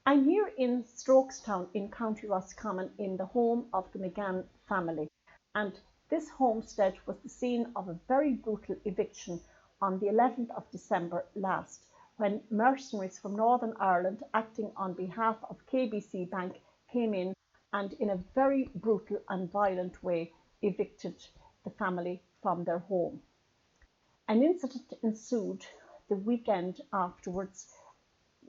I'm here in Strokestown in County Roscommon in the home of the McGann family, and this homestead was the scene of a very brutal eviction on the 11th of December last, when mercenaries from Northern Ireland, acting on behalf of KBC Bank, came in a very brutal and violent way evicted the family from their home. An incident ensued the weekend afterwards,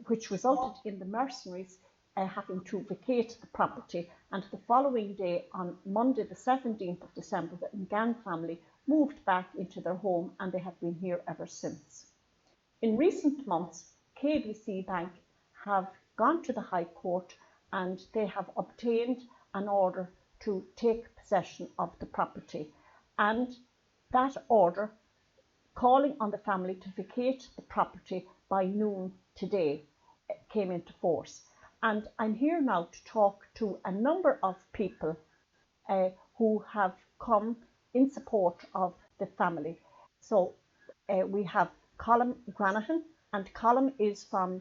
which resulted in the mercenaries having to vacate the property, and the following day, on Monday the 17th of December, the McGann family moved back into their home, and they have been here ever since. In recent months, KBC Bank have gone to the High Court and they have obtained an order to take possession of the property, and that order calling on the family to vacate the property by noon today came into force. And I'm here now to talk to a number of people who have come in support of the family. So we have Colm Granahan, and Colm is from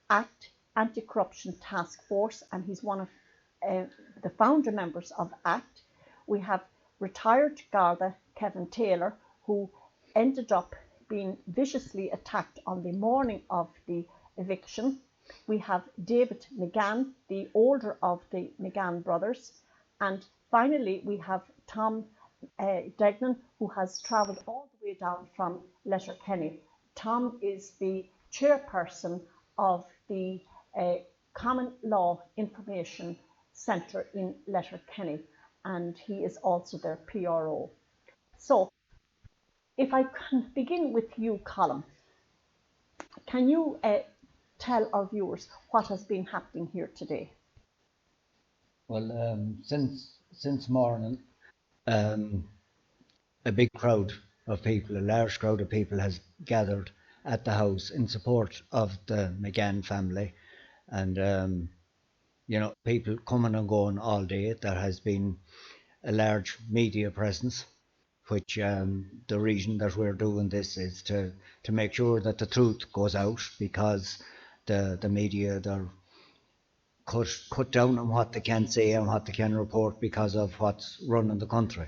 ACT Anti-Corruption Task Force, and he's one of the founder members of ACT. We have retired Garda Kevin Taylor, who ended up being viciously attacked on the morning of the eviction. We have David McGann, the older of the McGann brothers. And finally, we have Tom Degnan, who has travelled all the way down from Letterkenny. Tom is the chairperson of the Common Law Information Centre in Letterkenny, and he is also their PRO. So, if I can begin with you, Colm, can you tell our viewers what has been happening here today? Well, since morning, a big crowd of people, a large crowd of people has gathered at the house in support of the McGann family, and people coming and going all day. There has been a large media presence, which the reason that we're doing this is to make sure that the truth goes out, because the media, they're cut down on what they can say and what they can report because of what's running the country.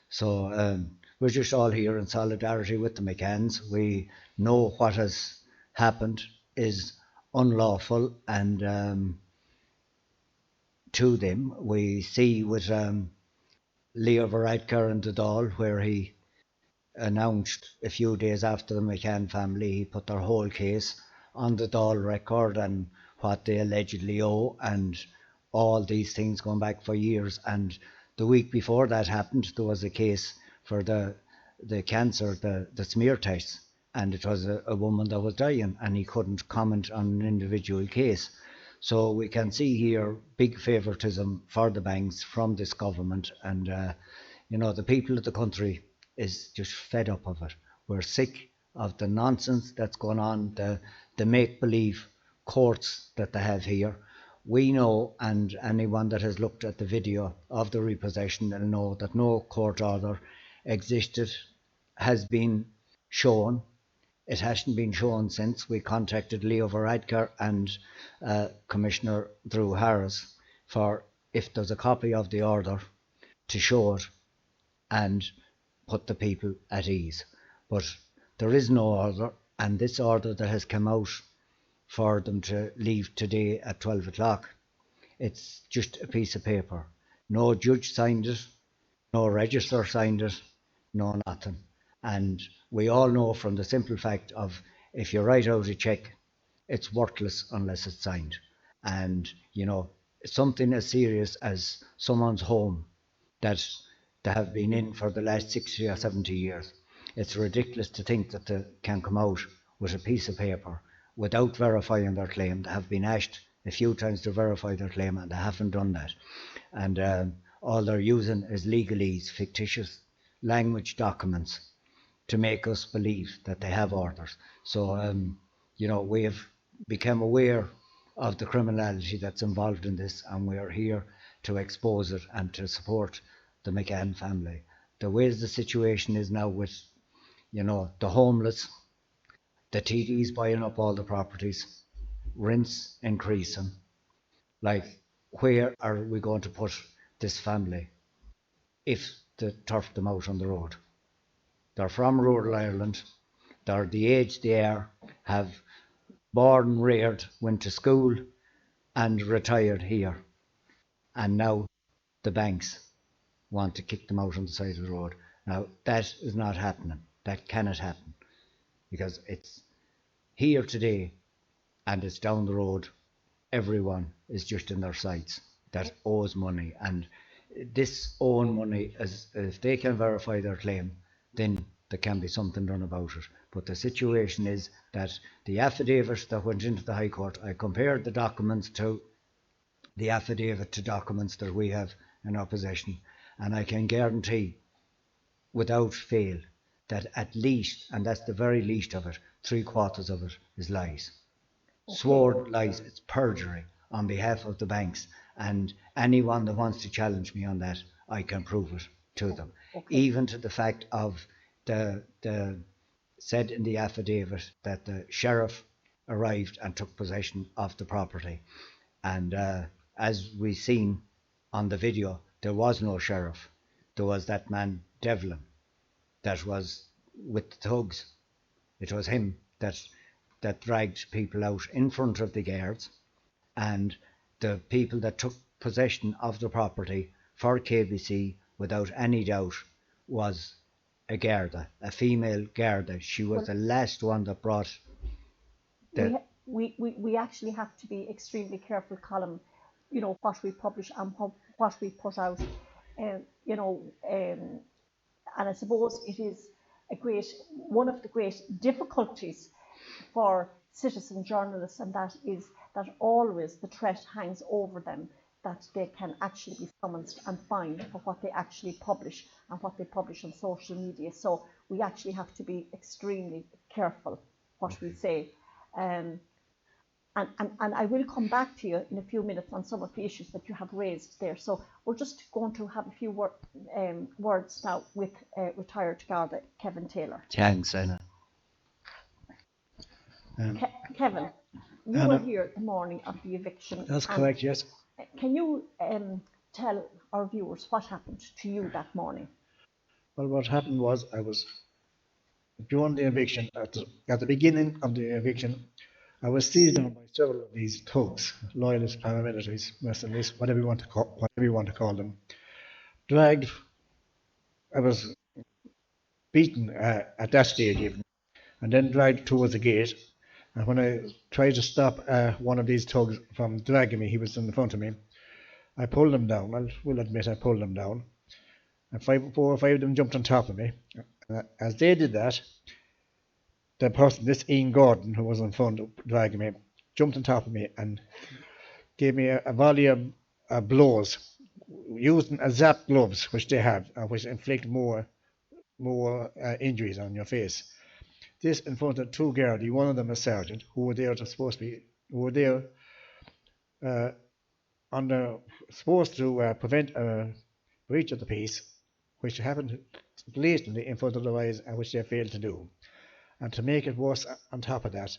So we're just all here in solidarity with the McGanns. We know what has happened is unlawful, and to them we see with Leo Varadkar and the Dáil, where he announced a few days after the McGann family, he put their whole case on the Dáil record and what they allegedly owe, and all these things going back for years. And the week before that happened, there was a case for the cancer, the smear tests, and it was a woman that was dying, and he couldn't comment on an individual case. So we can see here big favouritism for the banks from this government, and the people of the country is just fed up of it. We're sick of the nonsense that's going on, the make-believe courts that they have here. We know, and anyone that has looked at the video of the repossession will know, that no court order existed, has been shown. It hasn't been shown since we contacted Leo Varadkar and Commissioner Drew Harris for if there's a copy of the order to show it and put the people at ease. But there is no order, and this order that has come out for them to leave today at 12 o'clock, it's just a piece of paper. No judge signed it, no register signed it, no nothing. And we all know from the simple fact of, if you write out a cheque, it's worthless unless it's signed. And something as serious as someone's home that they have been in for the last 60 or 70 years, it's ridiculous to think that they can come out with a piece of paper without verifying their claim. They have been asked a few times to verify their claim, and they haven't done that. And all they're using is legalese, fictitious language documents to make us believe that they have orders. So we have become aware of the criminality that's involved in this, and we are here to expose it and to support the McGann family. The way the situation is now with the homeless, the TDs buying up all the properties, rents increasing, Like, where are we going to put this family if they turf them out on the road? They're from rural Ireland. They're the age they are, have born, reared, went to school, and retired here. And now the banks want to kick them out on the side of the road. Now, that is not happening. That cannot happen because it's here today and it's down the road. Everyone is just in their sights that owes money. And this owing money, as if they can verify their claim, then there can be something done about it. But the situation is that the affidavit that went into the High Court, I compared the documents to the affidavit to documents that we have in our possession, and I can guarantee without fail that at least, and that's the very least of it, 3/4 of it is lies. Sworn lies, it's perjury on behalf of the banks, and anyone that wants to challenge me on that, I can prove it to them. Even to the fact of the said in the affidavit that the sheriff arrived and took possession of the property. And as we seen on the video, there was no sheriff. There was that man Devlin that was with the thugs. It was him that dragged people out in front of the guards, and the people that took possession of the property for KBC without any doubt was a Garda, a female Garda. She was the last one that brought the... We actually have to be extremely careful, Colin, you know, what we publish and what we put out, you know, and I suppose it is one of the great difficulties for citizen journalists, and that is that always the threat hangs over them that they can actually be summoned and fined for what they actually publish and what they publish on social media. So we actually have to be extremely careful what we say. And I will come back to you in a few minutes on some of the issues that you have raised there. So we're just going to have a few words now with retired Garda Kevin Taylor. Thanks, Anna. Kevin, you were here the morning of the eviction. That's correct, yes. Can you tell our viewers what happened to you that morning? Well, what happened was I was, during the eviction, at the beginning of the eviction, I was seized on by several of these thugs, loyalists, paramilitaries, mercenaries, whatever you want to call them. Dragged. I was beaten at that stage even, and then dragged towards the gate. And when I tried to stop one of these thugs from dragging me, he was in front of me. I pulled him down. I will admit I pulled him down. And 4 or 5 of them jumped on top of me. As they did that, the person, this Ian Gordon, who was in front dragging me, jumped on top of me and gave me a volley of blows, using a zap gloves, which they have, which inflict more injuries on your face. This in front of 2 Gardaí, one of them a sergeant, who were there supposed to prevent a breach of the peace, which happened blatantly in front of their eyes, and which they failed to do. And to make it worse, on top of that,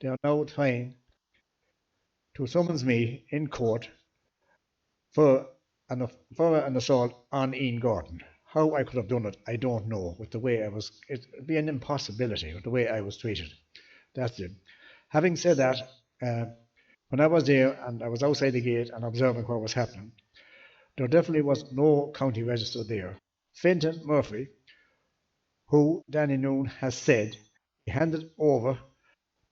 they are now trying to summons me in court for an assault on Ian Gordon. How I could have done it, I don't know. With the way it'd be an impossibility with the way I was treated. That's it. Having said that, when I was there and I was outside the gate and observing what was happening, there definitely was no county register there. Fintan Murphy, who Danny Noon has said he handed over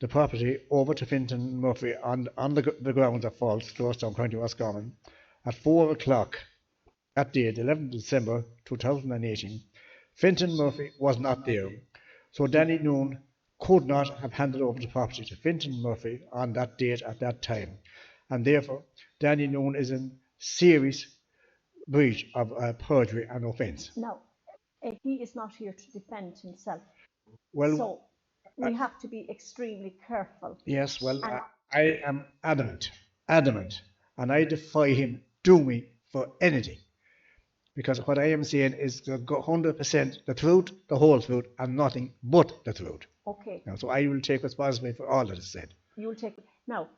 the property over to Fintan Murphy on the grounds of false, Strokestown County, Roscommon, at 4 o'clock that day, the 11th of December 2018. Fintan Murphy was not there, so Danny Noon could not have handed over the property to Fintan Murphy on that date at that time, and therefore Danny Noon is in serious breach of perjury and offence. Now, he is not here to defend himself. Well, so we have to be extremely careful. Yes, well, I am adamant, and I defy him do me for anything. Because what I am saying is 100% the truth, the whole truth, and nothing but the truth. Okay. Now, so I will take responsibility for all that is said. You will take. Now,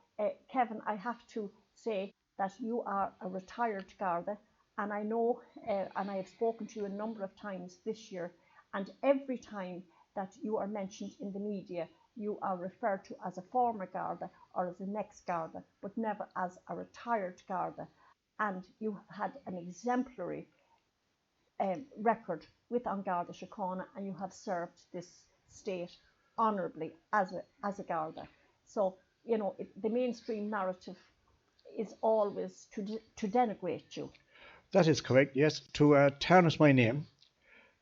Kevin, I have to say that you are a retired Garda, and I know, and I have spoken to you a number of times this year, and every time that you are mentioned in the media, you are referred to as a former Garda or as an ex-Garda, but never as a retired Garda. And you have had an exemplary record with An Garda Síochána, and you have served this state honourably as a Garda. So, you know, the mainstream narrative is always to denigrate you. That is correct, yes, to tarnish my name.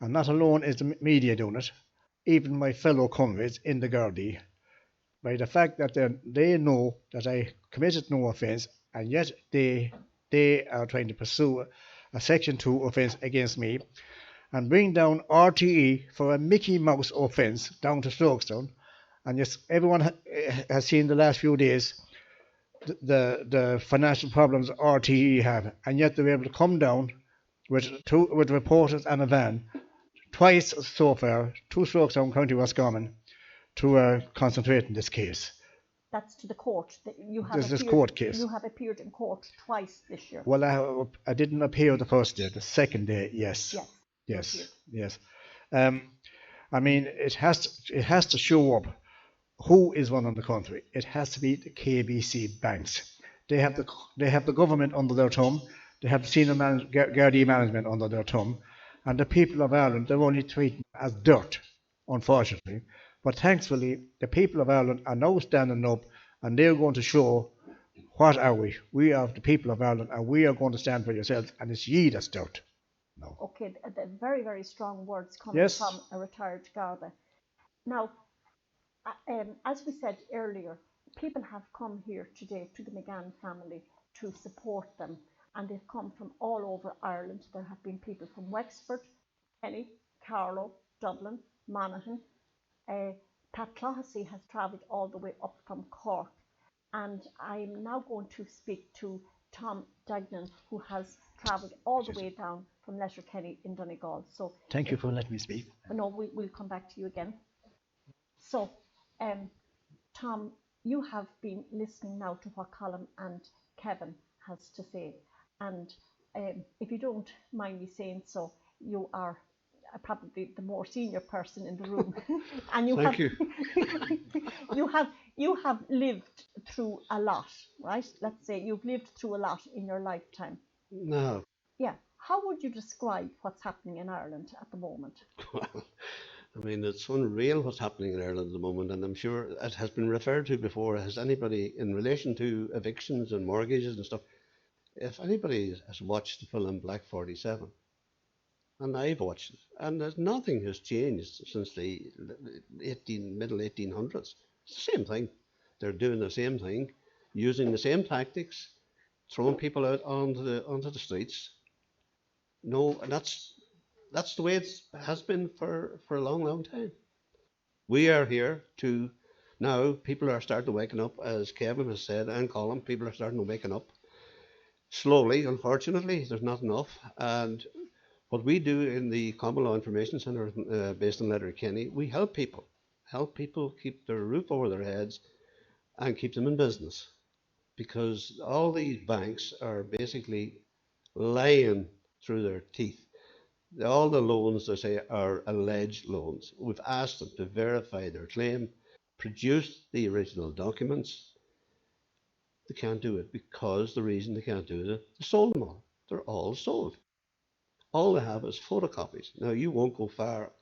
And not alone is the media doing it, even my fellow comrades in the Gardaí, by the fact that they know that I committed no offence, and yet they are trying to pursue a Section 2 offence against me and bring down RTE for a Mickey Mouse offence down to Strokestown. And yes, everyone has seen the last few days the financial problems RTE have, and yet they were able to come down with reporters and a van twice so far to Strokestown, County Roscommon, to concentrate in this case. That's to the court. You have There's this court case. You have appeared in court twice this year. Well, I didn't appear the first day. The second day, yes. Yes. I mean, it has to show up who is running the country. It has to be the KBC banks. They have the government under their thumb. They have the senior Gardaí management under their thumb. And the people of Ireland, they're only treated as dirt, unfortunately. But thankfully, the people of Ireland are now standing up, and they're going to show what are we. We are the people of Ireland, and we are going to stand for yourselves, and it's ye that's dirt. No. Okay, the very, very strong words coming from a retired Garda. Now, as we said earlier, people have come here today to the McGann family to support them, and they've come from all over Ireland. There have been people from Wexford, Kenny, Carlow, Dublin, Monaghan. Pat Clohessy has travelled all the way up from Cork, and I'm now going to speak to Tom Dagnan, who has travelled all the way down from Letterkenny in Donegal. So thank you for letting me speak. No, we'll come back to you again. So, Tom, you have been listening now to what Colin and Kevin has to say, and if you don't mind me saying so, you are probably the more senior person in the room, and you Thank have you. you have lived through a lot, right? Let's say you've lived through a lot in your lifetime. No. Yeah. How would you describe what's happening in Ireland at the moment? Well, I mean, it's unreal what's happening in Ireland at the moment, and I'm sure it has been referred to before. Has anybody, in relation to evictions and mortgages and stuff, if anybody has watched the film Black 47, and I've watched it, and nothing has changed since the middle 1800s. It's the same thing. They're doing the same thing, using the same tactics, throwing people out onto the streets. No, and that's the way it has been for a long, long time. We are here to now. People are starting to waken up, as Kevin has said, and Colin. People are starting to waken up slowly. Unfortunately, there's not enough. And what we do in the Common Law Information Centre, based in Letterkenny, we help people keep their roof over their heads and keep them in business, because all these banks are basically lying through their teeth. All the loans, they say, are alleged loans. We've asked them to verify their claim, produce the original documents. They can't do it because the reason they can't do it, they sold them all. They're all sold. All they have is photocopies. Now, you won't go far.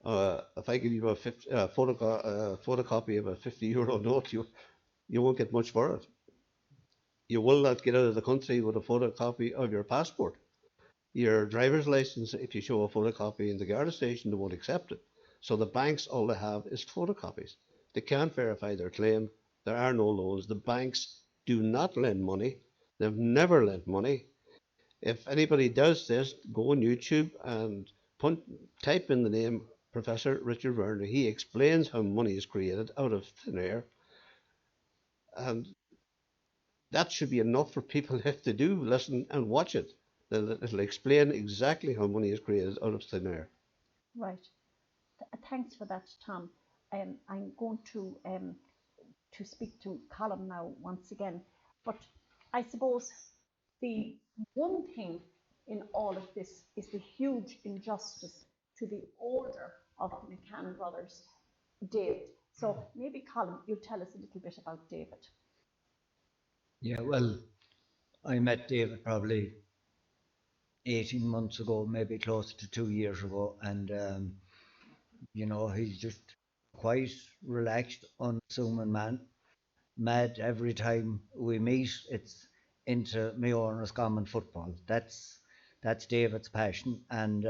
If I give you a photocopy of a €50 note, you won't get much for it. You will not get out of the country with a photocopy of your passport. Your driver's license, if you show a photocopy in the Garda station, they won't accept it. So the banks, all they have is photocopies. They can't verify their claim. There are no loans. The banks do not lend money. They've never lent money. If anybody does this, go on YouTube and type in the name Professor Richard Werner. He explains how money is created out of thin air. And that should be enough for people to do, listen and watch it. It'll explain exactly how money is created out of thin air. Right. Thanks for that, Tom. I'm going to speak to Colin now once again. But I suppose the one thing in all of this is the huge injustice to the older of the McGann brothers, David. So maybe, Colin, you'll tell us a little bit about David. Yeah, well, I met David probably 18 months ago, maybe close to 2 years ago, and he's just quite relaxed, unassuming man. Mad every time we meet. It's into Mayo and Roscommon football. That's David's passion, and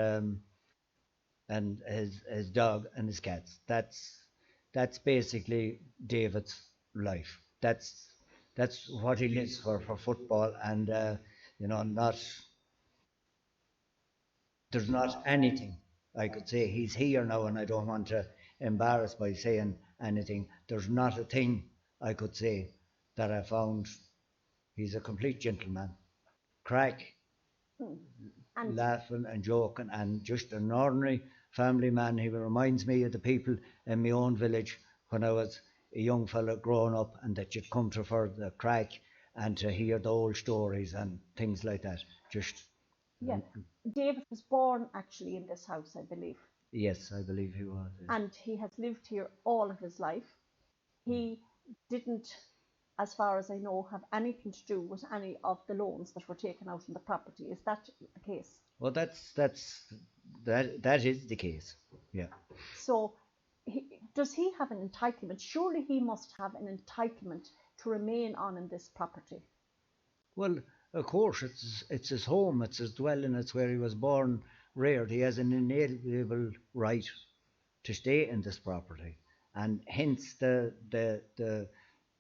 his dog and his cats. That's basically David's life. That's what he lives for football, and not there's not anything I could say. He's here now, and I don't want to embarrass by saying anything. There's not a thing I could say that I found. He's a complete gentleman. Crack, And laughing and joking, and just an ordinary family man. He reminds me of the people in my own village when I was a young fella growing up, and that you'd come to for the crack and to hear the old stories and things like that. Just yeah, David was born actually in this house, I believe. yes, I believe he was. Yes. And he has lived here all of his life. He didn't, as far as I know, have anything to do with any of the loans that were taken out on the property. Is that the case? Well, that is the case. Yeah. So does he have an entitlement? Surely he must have an entitlement to remain on in this property. Well, of course, it's his home, it's his dwelling, it's where he was born, reared. He has an inalienable right to stay in this property, and hence the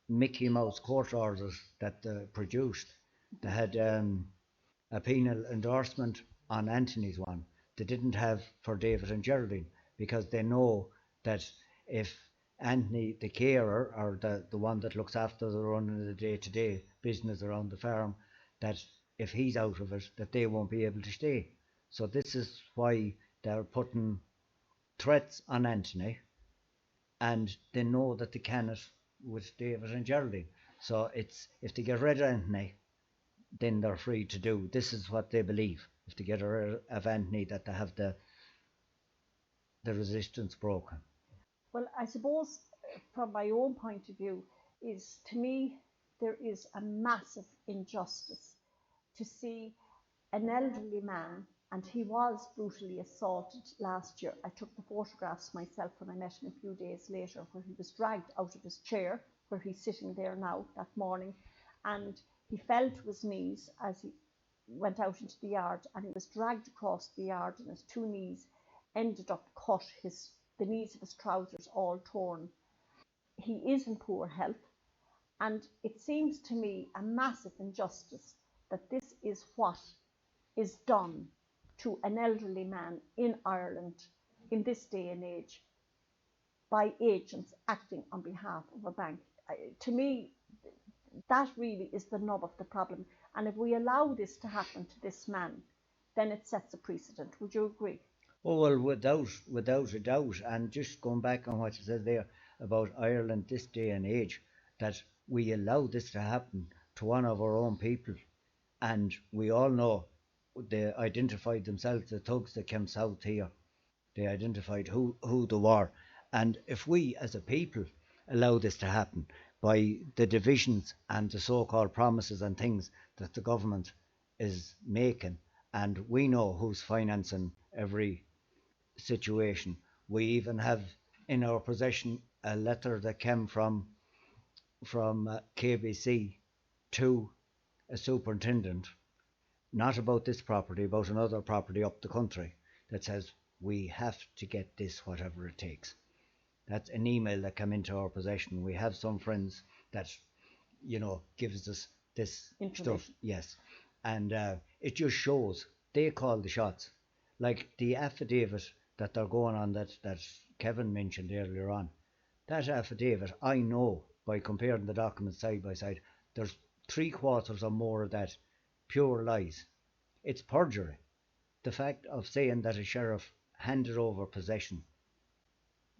Mickey Mouse court orders that they produced. They had a penal endorsement on Anthony's one. They didn't have for David and Geraldine, because they know that if Anthony, the carer, or the one that looks after the running of the day-to-day business around the farm, that if he's out of it, that they won't be able to stay. So this is why they're putting threats on Anthony, and they know that they cannot with David and Geraldine. So it's, if they get rid of Anthony, then they're free to do. This is what they believe. If they get rid of Anthony, that they have the resistance broken. Well, I suppose from my own point of view is, to me, there is a massive injustice to see an elderly man, and he was brutally assaulted last year. I took the photographs myself when I met him a few days later, where he was dragged out of his chair, where he's sitting there now that morning, and he fell to his knees as he went out into the yard, and he was dragged across the yard, and his two knees ended up cut, the knees of his trousers all torn. He is in poor health, and it seems to me a massive injustice that this is what is done to an elderly man in Ireland in this day and age by agents acting on behalf of a bank. To me, that really is the nub of the problem. And if we allow this to happen to this man, then it sets a precedent. Would you agree? Oh, well, without a doubt. And just going back on what you said there about Ireland this day and age, that we allow this to happen to one of our own people. And we all know they identified themselves, the thugs that came south here. They identified who they were. And if we as a people allow this to happen by the divisions and the so-called promises and things that the government is making, and we know who's financing every situation. We even have in our possession a letter that came from KBC to a superintendent, not about this property, about another property up the country, that says we have to get this whatever it takes. That's an email that came into our possession. We have some friends that, gives us this stuff. Yes. And it just shows they call the shots. Like the affidavit that they're going on that Kevin mentioned earlier on. That affidavit, I know by comparing the documents side by side, there's 3/4 or more of that pure lies. It's perjury. The fact of saying that a sheriff handed over possession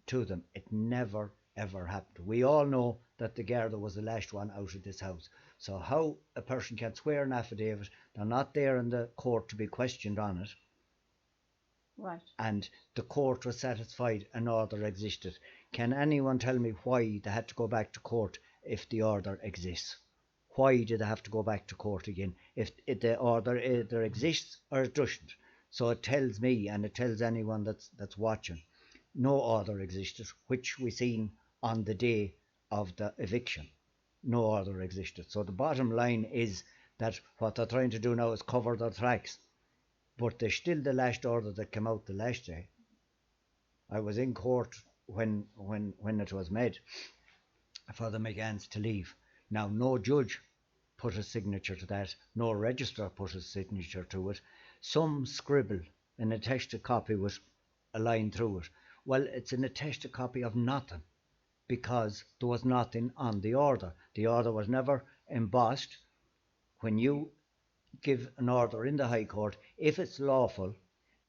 to them, it never ever happened. We all know that the Garda was the last one out of this house. So how a person can swear an affidavit, they're not there in the court to be questioned on it, Right. and the court was satisfied an order existed. Can anyone tell me why they had to go back to court if the order exists? Why did they have to go back to court again if the order either exists or it doesn't? So it tells me, and it tells anyone that's watching, no order existed, which we seen on the day of the eviction. No order existed. So the bottom line is that what they're trying to do now is cover their tracks. But there's still the last order that came out the last day. I was in court when it was made for the McGanns to leave. Now, no judge put a signature to that, no registrar put a signature to it. Some scribble, an attested copy with a line through it. Well, it's an attested copy of nothing, because there was nothing on the order. The order was never embossed. When you give an order in the High Court, if it's lawful,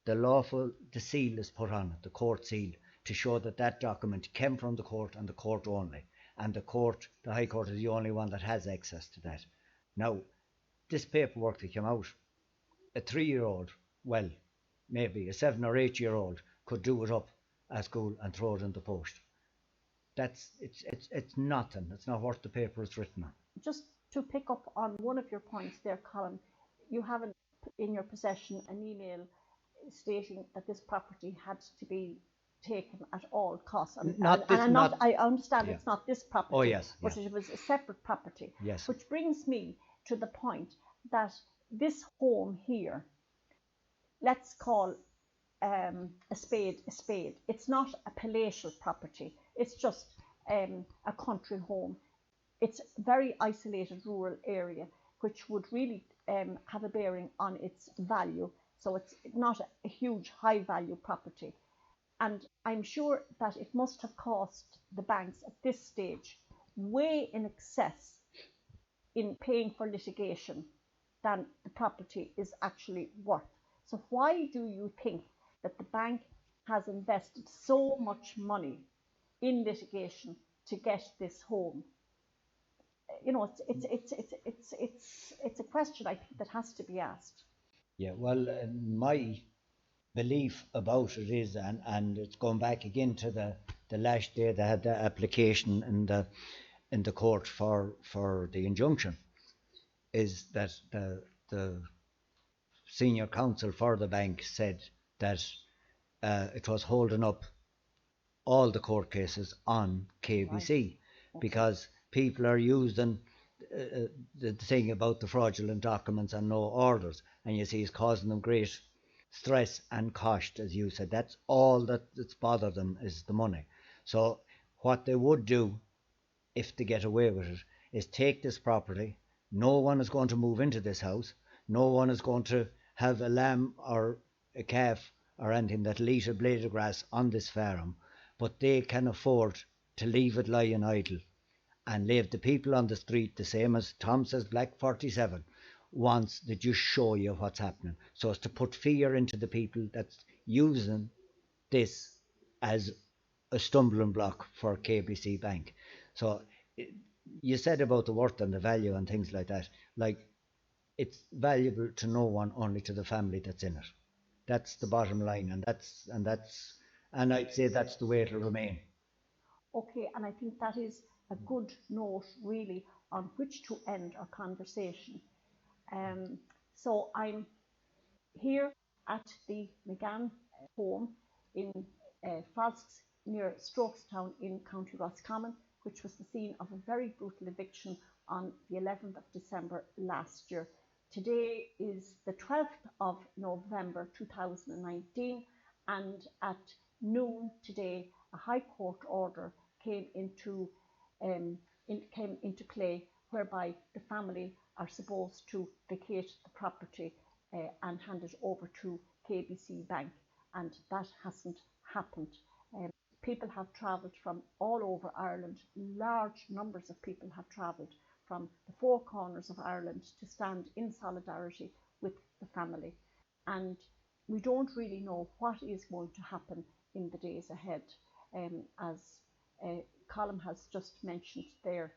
the seal is put on it, the court seal, to show that that document came from the court and the court only. And the High Court is the only one that has access to that. Now, this paperwork that came out, a 3-year-old, well, maybe a 7 or 8-year-old could do it up at school and throw it in the post. It's nothing. It's not worth the paper it's written on. Just to pick up on one of your points there, Colin, you have in your possession an email stating that this property had to be taken at all costs. I understand it's not this property. Oh, yes. But it was a separate property. Yes. Which brings me to the point that this home here, let's call a spade a spade. It's not a palatial property. It's just a country home. It's a very isolated rural area, which would really have a bearing on its value. So it's not a huge high value property. And I'm sure that it must have cost the banks at this stage way in excess in paying for litigation than the property is actually worth. So why do you think that the bank has invested so much money in litigation to get this home? You know, it's a question I think that has to be asked. Yeah, well, my belief about it is, and it's going back again to the last day they had the application in the court for the injunction, is that the senior counsel for the bank said that it was holding up all the court cases on KBC, Right. because people are using the thing about the fraudulent documents and no orders, and you see it's causing them great stress and cost, as you said. That's all that's bothered them, is the money. So what they would do, if they get away with it, is take this property. No one is going to move into this house. No one is going to have a lamb or a calf or anything that'll eat a blade of grass on this farm, but they can afford to leave it lying idle and leave the people on the street, the same as Tom says, Black 47 wants to just show you what's happening. So as to put fear into the people that's using this as a stumbling block for KBC Bank. So you said about the worth and the value and things like that. Like, it's valuable to no one, only to the family that's in it. That's the bottom line, and I'd say that's the way it'll remain. Okay, and I think that is a good note, really, on which to end our conversation. So I'm here at the McGann home in Frosks, near Strokestown in County Roscommon, which was the scene of a very brutal eviction on the 11th of December last year. Today is the 12th of November 2019, and at noon today a High Court order came into play, whereby the family are supposed to vacate the property and hand it over to KBC Bank, and that hasn't happened. People have travelled from all over Ireland. Large numbers of people have travelled from the four corners of Ireland to stand in solidarity with the family, and we don't really know what is going to happen in the days ahead, as Colm has just mentioned there,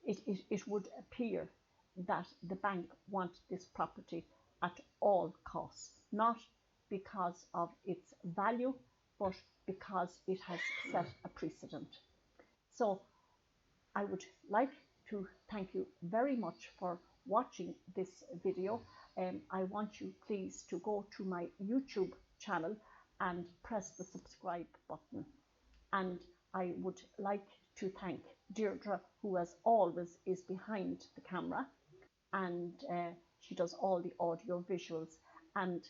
it would appear that the bank want this property at all costs, not because of its value, but because it has set a precedent. So I would like to thank you very much for watching this video. I want you please to go to my YouTube channel and press the subscribe button. And I would like to thank Deirdre, who as always is behind the camera, and she does all the audio visuals. And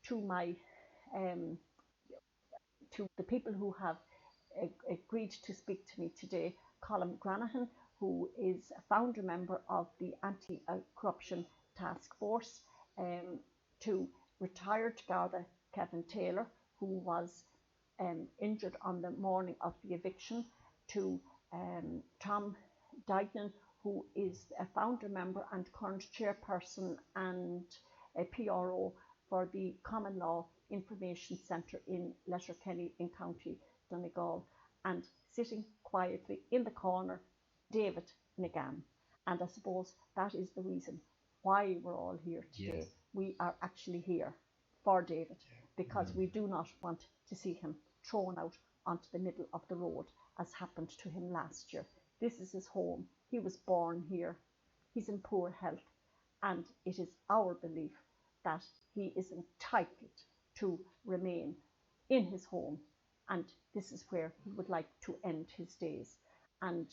to my to the people who have agreed to speak to me today, Colm Granahan, who is a founder member of the Anti-Corruption Task Force, to retired Garda Kevin Taylor, who was injured on the morning of the eviction, to Tom Dignan, who is a founder member and current chairperson and a PRO for the Common Law Information Centre in Letterkenny in County Donegal, and sitting quietly in the corner, David McGann. And I suppose that is the reason why we're all here today. Yes. We are actually here for David, because we do not want to see him thrown out onto the middle of the road as happened to him last year. This is his home. He was born here. He's in poor health, and it is our belief that he is entitled to remain in his home, and this is where he would like to end his days. And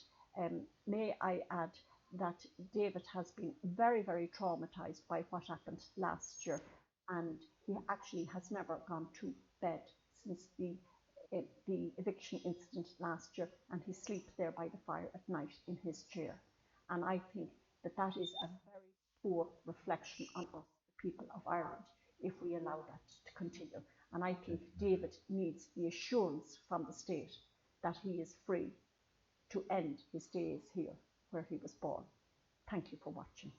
may I add that David has been very, very traumatized by what happened last year, and he actually has never gone to bed since the eviction incident last year, and he sleeps there by the fire at night in his chair. And I think that that is a very poor reflection on us, the people of Ireland, if we allow that to continue. And I think David needs the assurance from the state that he is free to end his days here where he was born. Thank you for watching.